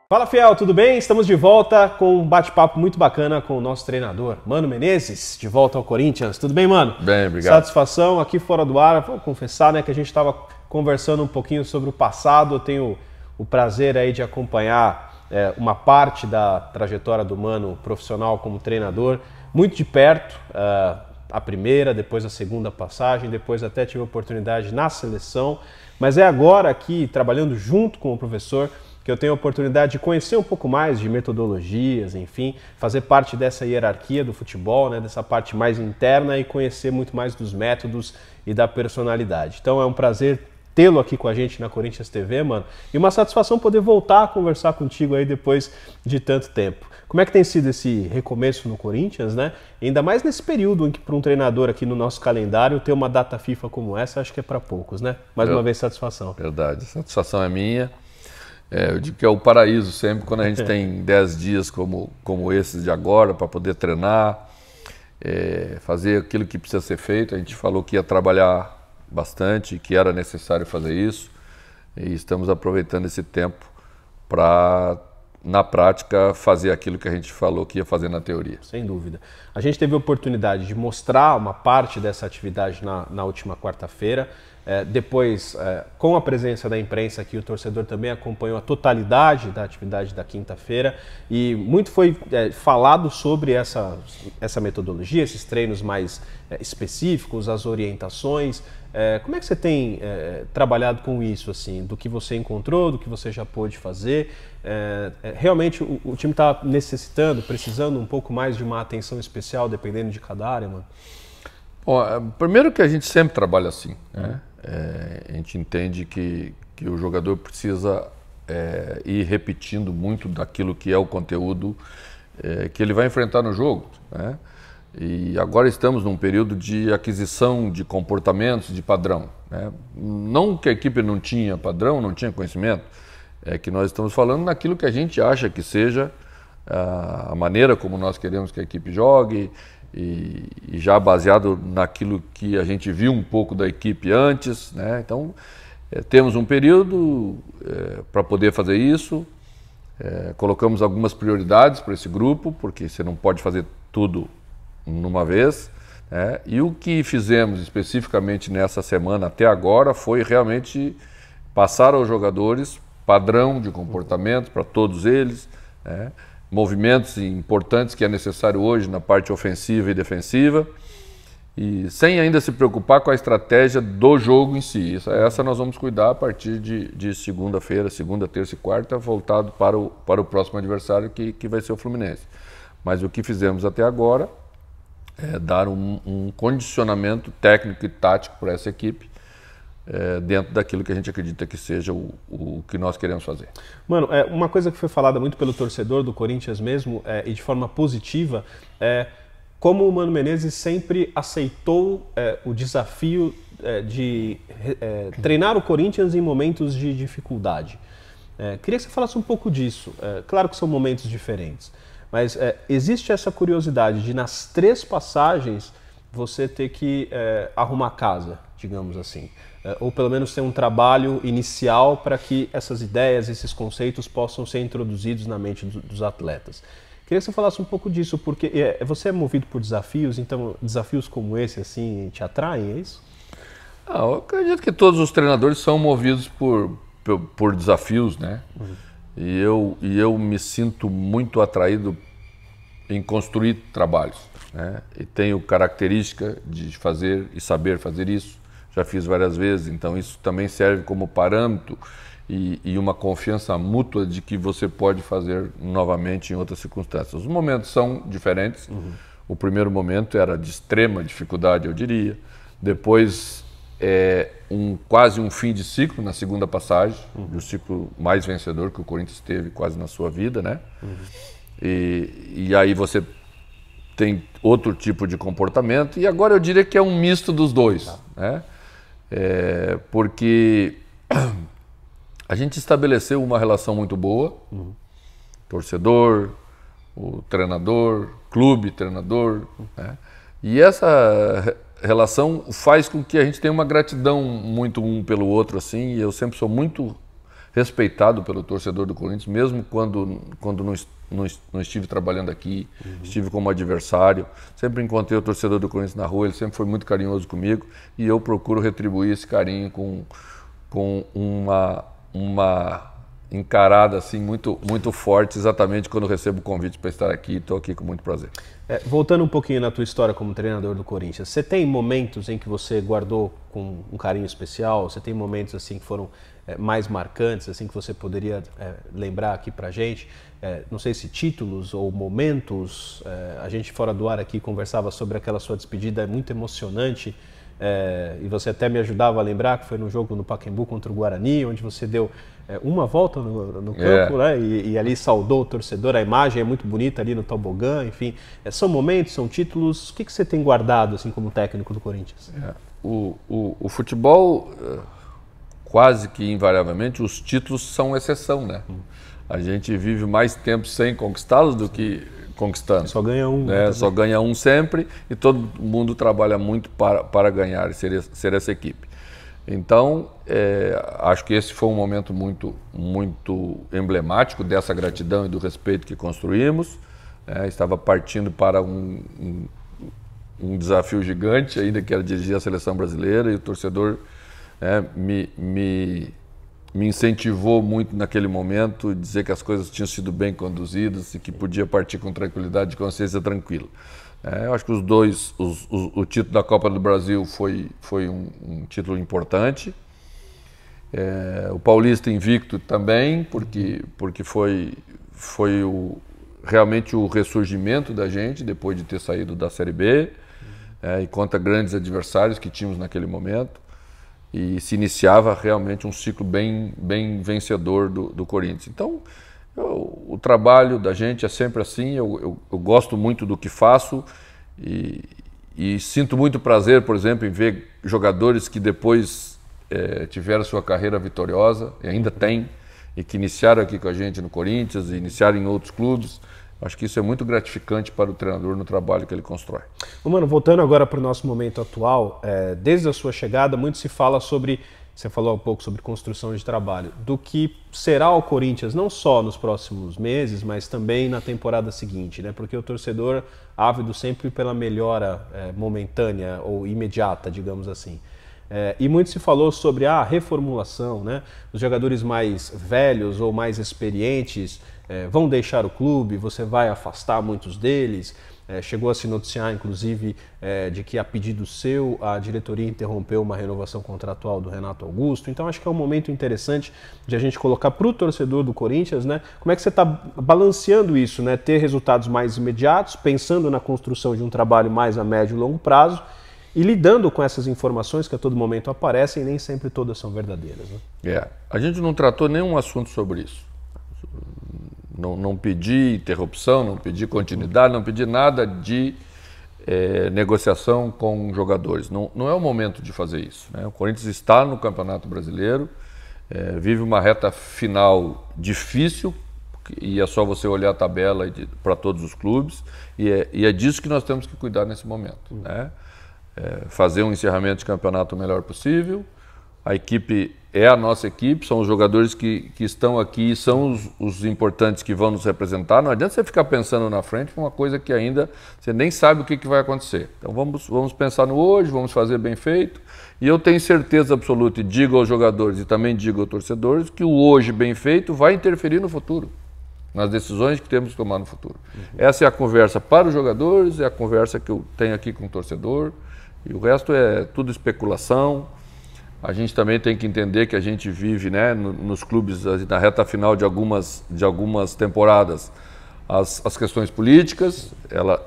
Fala, fiel, tudo bem? Estamos de volta com um bate-papo muito bacana com o nosso treinador, Mano Menezes, de volta ao Corinthians. Tudo bem, Mano? Bem, obrigado. Satisfação aqui fora do ar. Vou confessar, né, que a gente estava conversando um pouquinho sobre o passado. Eu tenho o prazer aí de acompanhar uma parte da trajetória do Mano profissional como treinador, muito de perto. A primeira, depois a segunda passagem, depois até tive a oportunidade na seleção. Mas é agora aqui, trabalhando junto com o professor, que eu tenho a oportunidade de conhecer um pouco mais de metodologias, enfim, fazer parte dessa hierarquia do futebol, né, dessa parte mais interna e conhecer muito mais dos métodos e da personalidade. Então é um prazer tê-lo aqui com a gente na Corinthians TV, Mano, e uma satisfação poder voltar a conversar contigo aí depois de tanto tempo. Como é que tem sido esse recomeço no Corinthians, né? Ainda mais nesse período em que para um treinador aqui no nosso calendário ter uma data FIFA como essa, acho que é para poucos, né? Mais uma vez, satisfação. Verdade, a satisfação é minha. Eu digo que é o paraíso sempre quando a gente tem 10 dias como esses de agora para poder treinar, fazer aquilo que precisa ser feito. A gente falou que ia trabalhar bastante, que era necessário fazer isso e estamos aproveitando esse tempo para, na prática, fazer aquilo que a gente falou que ia fazer na teoria. Sem dúvida. A gente teve a oportunidade de mostrar uma parte dessa atividade na última quarta-feira. Depois, com a presença da imprensa aqui, o torcedor também acompanhou a totalidade da atividade da quinta-feira e muito foi falado sobre essa metodologia, esses treinos mais específicos, as orientações. Como é que você tem trabalhado com isso, assim, do que você encontrou, do que você já pôde fazer? Realmente o time está necessitando, precisando um pouco mais de uma atenção especial, dependendo de cada área, mano? Bom, primeiro que a gente sempre trabalha assim, né? A gente entende que o jogador precisa ir repetindo muito daquilo que é o conteúdo que ele vai enfrentar no jogo, né? E agora estamos num período de aquisição de comportamentos de padrão, né? Não que a equipe não tinha padrão, não tinha conhecimento, é que nós estamos falando naquilo que a gente acha que seja a maneira como nós queremos que a equipe jogue, e já baseado naquilo que a gente viu um pouco da equipe antes, né? Então temos um período para poder fazer isso, colocamos algumas prioridades para esse grupo, porque você não pode fazer tudo numa vez, né? E o que fizemos especificamente nessa semana até agora foi realmente passar aos jogadores padrão de comportamento para todos eles, né? Movimentos importantes que é necessário hoje na parte ofensiva e defensiva, e sem ainda se preocupar com a estratégia do jogo em si. Essa nós vamos cuidar a partir de segunda-feira, segunda, terça e quarta, voltado para o próximo adversário que vai ser o Fluminense. Mas o que fizemos até agora é dar um condicionamento técnico e tático para essa equipe, dentro daquilo que a gente acredita que seja o que nós queremos fazer. Mano, uma coisa que foi falada muito pelo torcedor do Corinthians mesmo, e de forma positiva, como o Mano Menezes sempre aceitou o desafio de treinar o Corinthians em momentos de dificuldade. Queria que você falasse um pouco disso. Claro que são momentos diferentes, mas existe essa curiosidade de, nas 3 passagens, você ter que arrumar casa, digamos assim. Ou pelo menos ter um trabalho inicial para que essas ideias, esses conceitos possam ser introduzidos na mente dos atletas. Queria que você falasse um pouco disso, porque você é movido por desafios, então desafios como esse assim te atraem, é isso? Eu acredito que todos os treinadores são movidos por desafios, né? Uhum. E eu me sinto muito atraído em construir trabalhos, né? E tenho característica de fazer e saber fazer isso. Já fiz várias vezes, então isso também serve como parâmetro e uma confiança mútua de que você pode fazer novamente em outras circunstâncias. Os momentos são diferentes. Uhum. O primeiro momento era de extrema dificuldade, eu diria. Depois, quase um fim de ciclo na segunda passagem, o ciclo mais vencedor que o Corinthians teve quase na sua vida, né? Uhum. E aí você tem outro tipo de comportamento, e agora eu diria que é um misto dos dois, né? Porque a gente estabeleceu uma relação muito boa, torcedor, o treinador, clube, treinador, né? E essa relação faz com que a gente tenha uma gratidão muito um pelo outro, assim, e eu sempre sou muito respeitado pelo torcedor do Corinthians, mesmo quando não estive trabalhando aqui, estive como adversário, sempre encontrei o torcedor do Corinthians na rua, ele sempre foi muito carinhoso comigo, e eu procuro retribuir esse carinho com uma encarada assim muito forte, exatamente quando eu recebo o convite para estar aqui, estou aqui com muito prazer. Voltando um pouquinho na tua história como treinador do Corinthians, você tem momentos em que você guardou com um carinho especial? Você tem momentos assim que foram mais marcantes, assim que você poderia lembrar aqui pra gente? Não sei se títulos ou momentos. A gente fora do ar aqui conversava sobre aquela sua despedida muito emocionante. E você até me ajudava a lembrar que foi no jogo no Pacaembu contra o Guarani, onde você deu uma volta no campo, né? E ali saudou o torcedor, a imagem é muito bonita ali no tobogã, enfim. São momentos, são títulos. O que você tem guardado assim como técnico do Corinthians? O futebol, quase que invariavelmente, os títulos são exceção, né? A gente vive mais tempo sem conquistá-los do que conquistando. Só ganha um. Né? Só ganha um sempre e todo mundo trabalha muito para ganhar e ser essa equipe. Então, acho que esse foi um momento muito emblemático dessa gratidão e do respeito que construímos. Estava partindo para um desafio gigante, ainda que era dirigir a seleção brasileira, e o torcedor me incentivou muito naquele momento, dizer que as coisas tinham sido bem conduzidas e que podia partir com tranquilidade, de consciência tranquila. Eu acho que o título da Copa do Brasil foi um título importante. O Paulista invicto também, porque foi realmente o ressurgimento da gente depois de ter saído da Série B, e contra grandes adversários que tínhamos naquele momento. E se iniciava realmente um ciclo bem vencedor do Corinthians. Então, o trabalho da gente é sempre assim, eu gosto muito do que faço e sinto muito prazer, por exemplo, em ver jogadores que depois tiveram sua carreira vitoriosa, e ainda têm, e que iniciaram aqui com a gente no Corinthians, e iniciaram em outros clubes. Acho que isso é muito gratificante para o treinador no trabalho que ele constrói. Mano, voltando agora para o nosso momento atual, desde a sua chegada, muito se fala sobre, você falou um pouco sobre construção de trabalho, do que será o Corinthians, não só nos próximos meses, mas também na temporada seguinte, né? Porque o torcedor ávido sempre pela melhora momentânea ou imediata, digamos assim. E muito se falou sobre a reformulação, né? Os jogadores mais velhos ou mais experientes vão deixar o clube, você vai afastar muitos deles. Chegou a se noticiar, inclusive, de que a pedido seu, a diretoria interrompeu uma renovação contratual do Renato Augusto. Então acho que é um momento interessante de a gente colocar para o torcedor do Corinthians, né? Como é que você está balanceando isso, né? Ter resultados mais imediatos, pensando na construção de um trabalho mais a médio e longo prazo, e lidando com essas informações que a todo momento aparecem e nem sempre todas são verdadeiras, né? A gente não tratou nenhum assunto sobre isso. Não pedi interrupção, não pedi continuidade, não pedi nada de negociação com jogadores. Não é o momento de fazer isso, né? O Corinthians está no Campeonato Brasileiro, vive uma reta final difícil, e é só você olhar a tabela para todos os clubes, e é disso que nós temos que cuidar nesse momento, né? Fazer um encerramento de campeonato o melhor possível. A equipe é a nossa equipe, são os jogadores que estão aqui, são os importantes que vão nos representar. Não adianta você ficar pensando na frente uma coisa que ainda você nem sabe o que vai acontecer. Então vamos pensar no hoje, vamos fazer bem feito. E eu tenho certeza absoluta, e digo aos jogadores e também digo aos torcedores, que o hoje bem feito vai interferir no futuro, nas decisões que temos que tomar no futuro. Essa é a conversa para os jogadores, é a conversa que eu tenho aqui com o torcedor, e o resto é tudo especulação. A gente também tem que entender que a gente vive, né, nos clubes, na reta final de algumas temporadas, as questões políticas,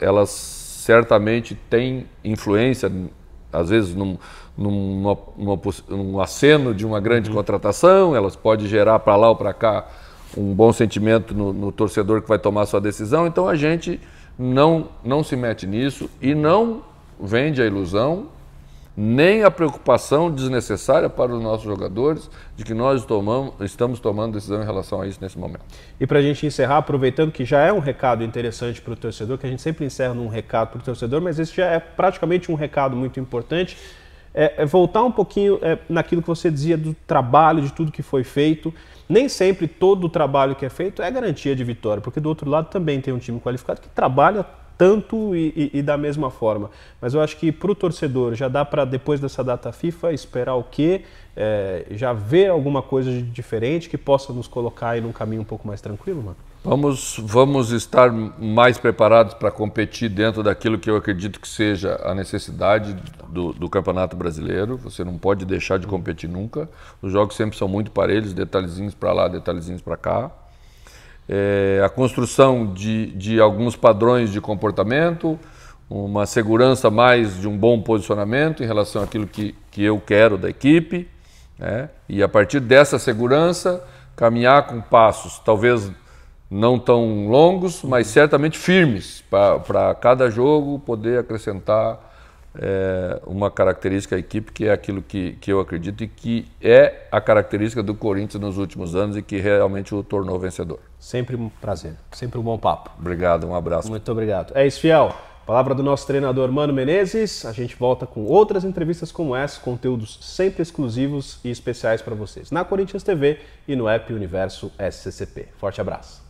elas certamente têm influência, às vezes num aceno de uma grande contratação, elas podem gerar para lá ou para cá um bom sentimento no torcedor que vai tomar sua decisão. Então a gente não se mete nisso e não vende a ilusão, nem a preocupação desnecessária para os nossos jogadores de que nós estamos tomando decisão em relação a isso nesse momento. E para a gente encerrar, aproveitando que já é um recado interessante para o torcedor, que a gente sempre encerra num recado para o torcedor, mas esse já é praticamente um recado muito importante, é voltar um pouquinho naquilo que você dizia do trabalho, de tudo que foi feito. Nem sempre todo o trabalho que é feito é garantia de vitória, porque do outro lado também tem um time qualificado que trabalha tanto e da mesma forma. Mas eu acho que para o torcedor já dá para, depois dessa data FIFA, esperar o quê? Já ver alguma coisa de diferente que possa nos colocar aí num caminho um pouco mais tranquilo, mano? Vamos estar mais preparados para competir dentro daquilo que eu acredito que seja a necessidade do Campeonato Brasileiro. Você não pode deixar de competir nunca. Os jogos sempre são muito parelhos, detalhezinhos para lá, detalhezinhos para cá. A construção de alguns padrões de comportamento, uma segurança mais de um bom posicionamento em relação àquilo que eu quero da equipe, né? E a partir dessa segurança, caminhar com passos, talvez não tão longos, mas certamente firmes, para cada jogo poder acrescentar uma característica à equipe, que é aquilo que eu acredito e que é a característica do Corinthians nos últimos anos e que realmente o tornou vencedor. Sempre um prazer, sempre um bom papo. Obrigado, um abraço. Muito obrigado. É isso, Fiel. Palavra do nosso treinador Mano Menezes. A gente volta com outras entrevistas como essa, conteúdos sempre exclusivos e especiais para vocês na Corinthians TV e no app Universo SCCP. Forte abraço.